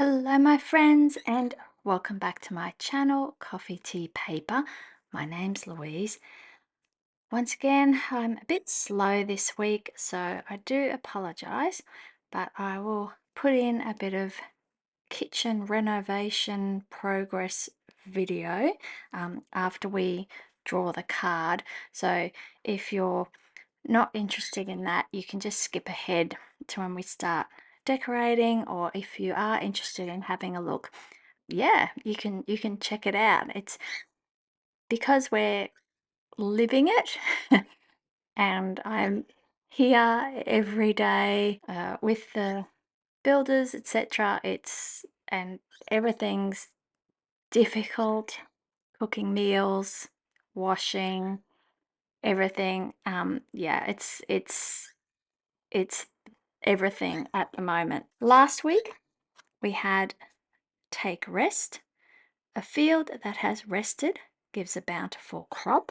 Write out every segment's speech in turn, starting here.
Hello my friends and welcome back to my channel Coffee Tea Paper. My name's Louise. Once again, I'm a bit slow this week, so I do apologize, but I will put in a bit of kitchen renovation progress video after we draw the card. So if you're not interested in that, you can just skip ahead to when we start decorating, or if you are interested in having a look, yeah, you can check it out. It's because we're living it and I'm here every day with the builders, etc. And everything's difficult, cooking meals, washing, everything. Yeah, it's everything at the moment. Last week we had take rest. A field that has rested gives a bountiful crop,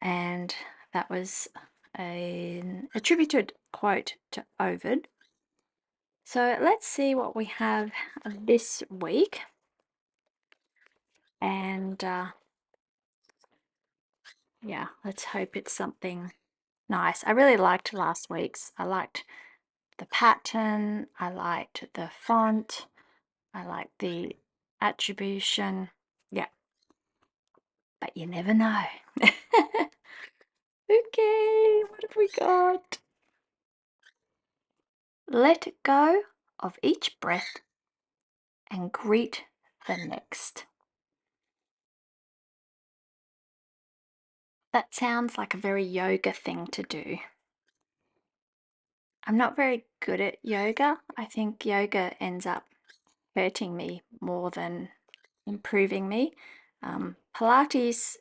and that was an attributed quote to Ovid. So let's see what we have this week, and yeah, let's hope it's something nice. I really liked last week's. I liked the pattern, I liked the font, I liked the attribution. Yeah, but you never know. Okay, what have we got? Let go of each breath and greet the next. That sounds like a very yoga thing to do. I'm not very good at yoga. I think yoga ends up hurting me more than improving me. Pilates,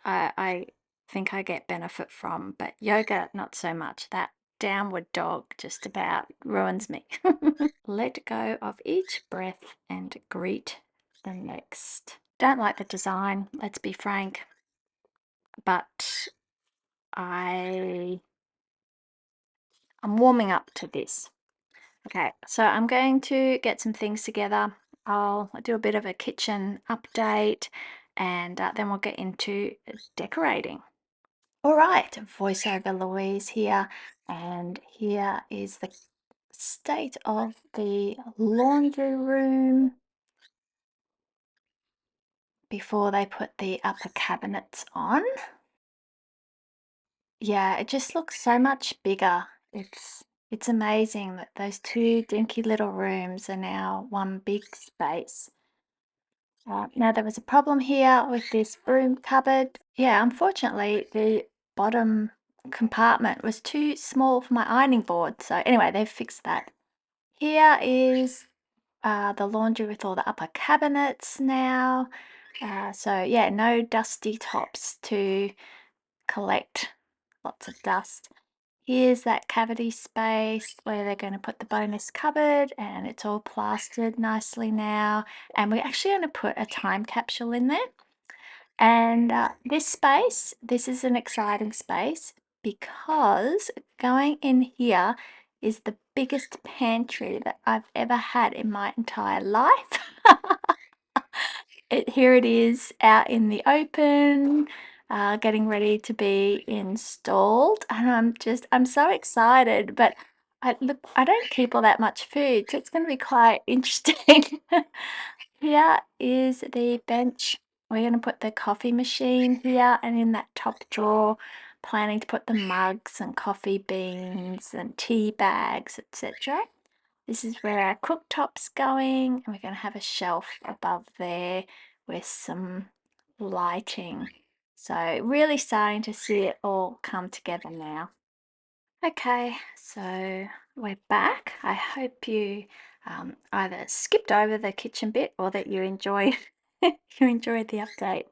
I think I get benefit from, but yoga, not so much. That downward dog just about ruins me. Let go of each breath and greet the next. Don't like the design, let's be frank, but I'm warming up to this. Okay, so I'm going to get some things together. I'll do a bit of a kitchen update, and then we'll get into decorating. All right, voiceover Louise here, and here is the state of the laundry room before they put the upper cabinets on. Yeah, it just looks so much bigger. It's amazing that those two dinky little rooms are now one big space. Now there was a problem here with this broom cupboard. Yeah, unfortunately the bottom compartment was too small for my ironing board. So anyway, they've fixed that. Here is the laundry with all the upper cabinets now. So yeah, no dusty tops to collect lots of dust. Here's that cavity space where they're going to put the bonus cupboard, and it's all plastered nicely now. And we're actually going to put a time capsule in there. And this space, this is an exciting space because going in here is the biggest pantry that I've ever had in my entire life. Here it is out in the open, getting ready to be installed, and I'm so excited. But I don't keep all that much food, so it's going to be quite interesting. Here is the bench. We're going to put the coffee machine here, and in that top drawer, planning to put the mugs and coffee beans and tea bags, etc. This is where our cooktop's going, and we're going to have a shelf above there with some lighting. So really starting to see it all come together now. Okay, so we're back. I hope you either skipped over the kitchen bit or that you enjoyed you enjoyed the update.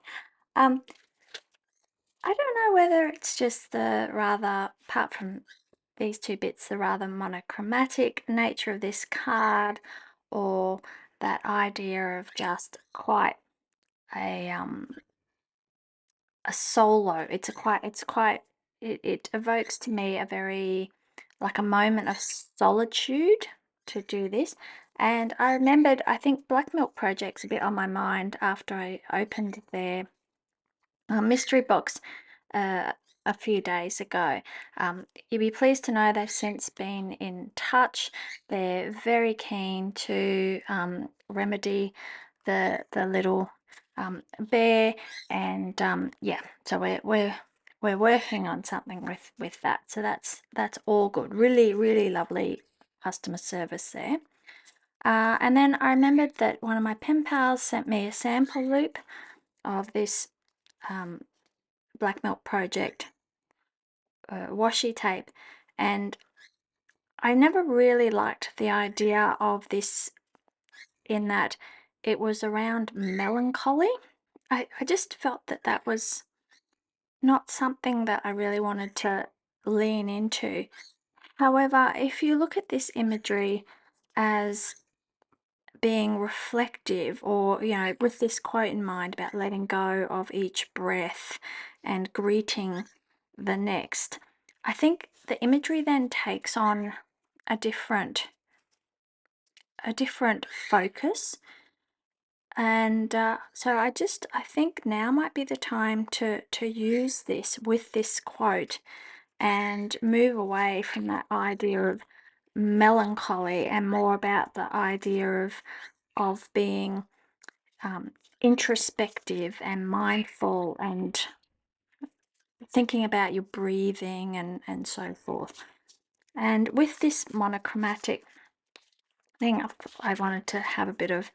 I don't know whether it's just the rather, apart from these two bits, the rather monochromatic nature of this card, or that idea of just quite a solo. It evokes to me a very, like, a moment of solitude to do this. And I remembered, I think Black Milk Project's a bit on my mind after I opened their mystery box uh, a few days ago. You'll be pleased to know they've since been in touch. They're very keen to remedy the little bear, and yeah, so we're working on something with that. So that's all good. Really, really lovely customer service there. And then I remembered that one of my pen pals sent me a sample loop of this Black Milk Project washi tape, and I never really liked the idea of this in that it was around melancholy. I just felt that that was not something that I really wanted to lean into. However, if you look at this imagery as being reflective, or with this quote in mind about letting go of each breath and greeting the next, I think the imagery then takes on a different focus. And so I think now might be the time to use this with this quote and move away from that idea of melancholy and more about the idea of being introspective and mindful and thinking about your breathing and so forth. And with this monochromatic thing, I wanted to have a bit of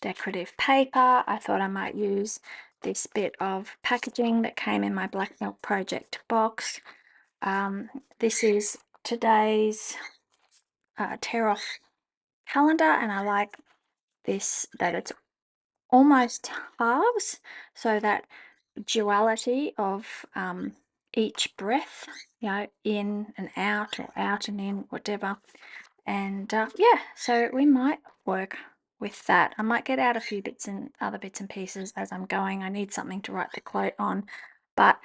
decorative paper. I thought I might use this bit of packaging that came in my Black Milk Project box. This is today's tear off calendar, and I like this that it's almost halves, so that duality of each breath, in and out or out and in, whatever. And yeah, so we might work with that. I might get out a few other bits and pieces as I'm going. I need something to write the quote on, but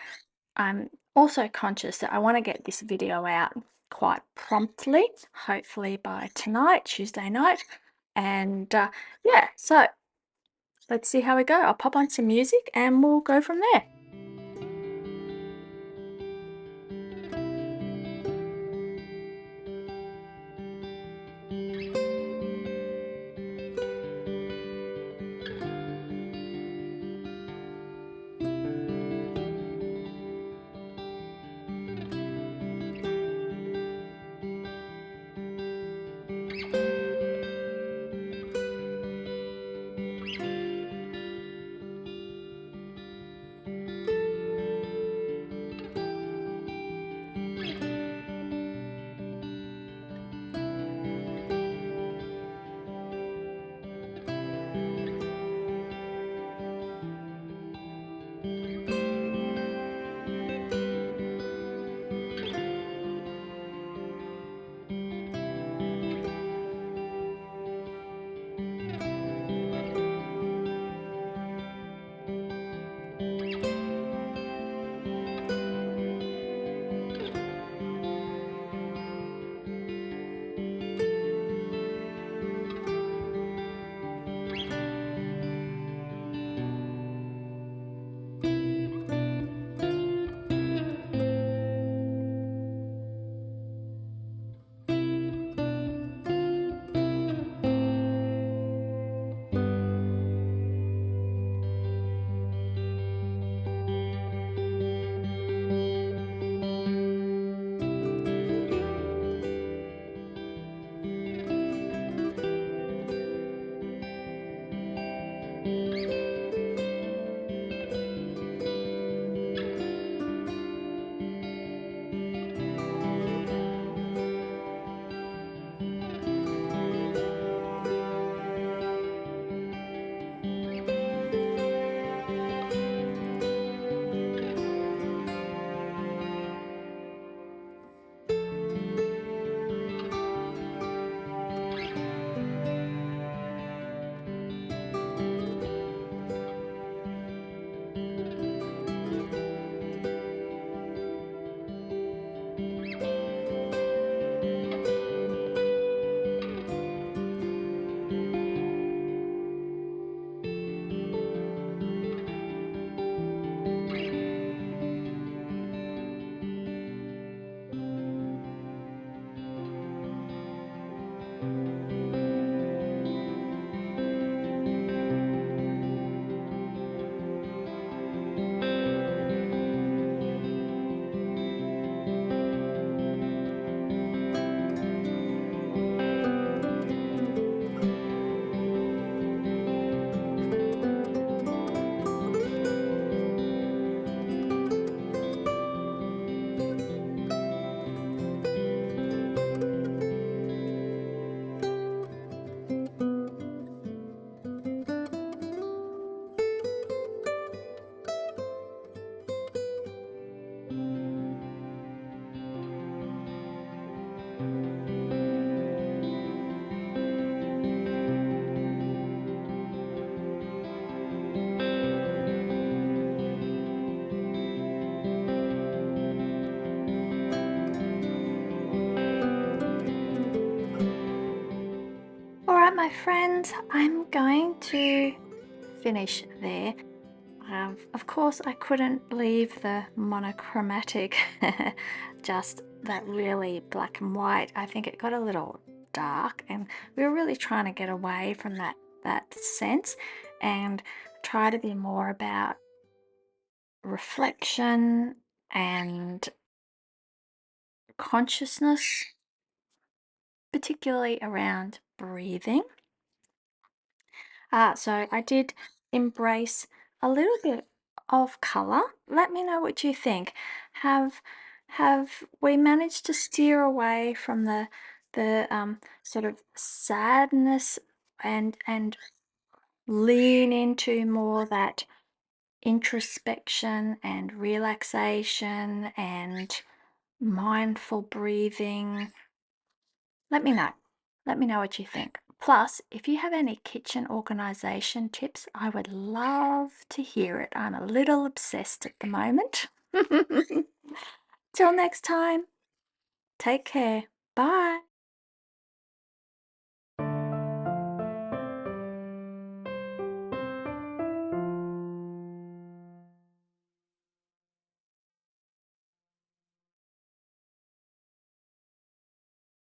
I'm also conscious that I want to get this video out quite promptly, hopefully by tonight, Tuesday night. And yeah, so let's see how we go. I'll pop on some music and we'll go from there. friends, I'm going to finish there. Of course, I couldn't leave the monochromatic, just that really black and white. I think it got a little dark, and we were really trying to get away from that sense and try to be more about reflection and consciousness, particularly around breathing. So I did embrace a little bit of color. Let me know what you think. Have have we managed to steer away from the sort of sadness and lean into more that introspection and relaxation and mindful breathing? Let me know. Let me know what you think. Plus, if you have any kitchen organization tips, I would love to hear it. I'm a little obsessed at the moment. Till next time, take care. Bye.